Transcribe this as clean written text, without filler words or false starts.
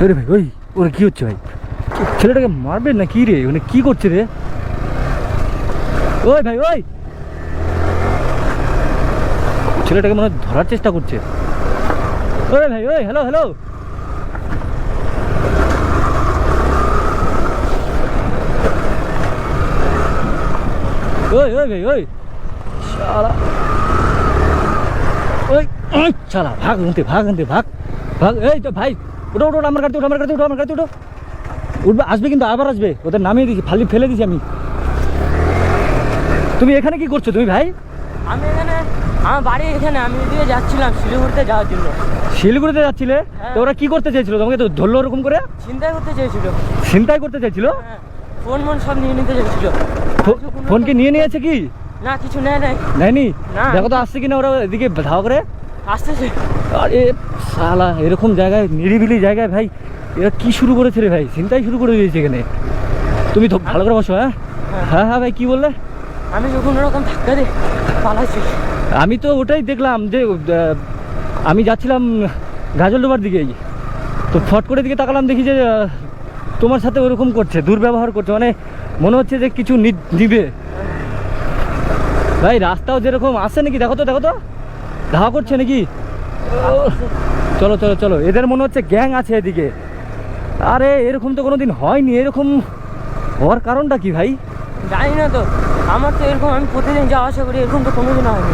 আরে ভাই ওই ওর কি হচ্ছে ভাই? ছেলেটাকে মারবেন না কি রে? মানে কি করছে রে? ওই ভাই ওই ছেলেটাকে মনে হয় ধরার চেষ্টা করছে। ওই ভাই ওই হ্যালো হ্যালো ওই ওই ভাই ওই শালা ওই শালা ভাগ আনতে ভাগ আনতে ভাগ ভাগ। এই তো ভাই ওটা ওটা আমার গাড়িতে ওটা আমার গাড়িতে ওটা আমার গাড়িতে ওটা উঠবে, আসবে কিন্তু আবার আসবে। ওদের নামিয়ে দিয়েছি, ফালি ফেলে দিয়েছি আমি। তুমি এখানে কি করছো তুমি ভাই? আমি এখানে, আমার বাড়ি এখানে, আমি এদিকে যাচ্ছিলাম শিলিগুড়িতে যাওয়ার জন্য। শিলিগুড়িতে যাচ্ছিলে? তো ওরা কি করতে চাইছিল? তোমাকে তো ধরলো ওরকম করে? চিন্তাই করতে চেয়েছিল। ছিনতাই করতে চাইছিল? হ্যাঁ, ফোন সব নিয়ে নিতে চেয়েছিল। ফোন কি নিয়ে নিয়েছে কি? না, কিছু নেয় নাই। নেয়নি? না। দেখো তো আসছে কিনা ওরা এদিকে ধাওয়া করে। আসতেছে। আরে শালা এরকম জায়গায়, নিরিবিলি জায়গায় ভাই এরা কি শুরু করেছে রে ভাই? ছিনতাই শুরু করে দিয়েছে এখানে। তুমি তো ভালো করে বসো। হ্যাঁ হ্যাঁ হ্যাঁ ভাই কি বললে? আমি যখন ওরকম ধাক্কা দিয়ে পালাইছি। আমি তো ওটাই দেখলাম যে আমি যাচ্ছিলাম গাজলডোবার দিকেই, তো ফট করে দিকে তাকালাম, দেখি যে তোমার সাথে ওরকম করছে, দুর্ব্যবহার করছে, মানে মনে হচ্ছে যে কিছু নিবে। ভাই রাস্তাও যেরকম আসছে নাকি, দেখো তো দেখো তো ধাওয়া করছে নাকি? চলো চলো চলো, এদের মনে হচ্ছে গ্যাং আছে এদিকে। আরে এরকম তো কোনোদিন হয়নি, এরকম হওয়ার কারণটা কি ভাই? জানি না তো, আমার তো এরকম, আমি প্রতিদিন যাওয়া আসা করি, এরকম তো কোনোদিন হয়নি।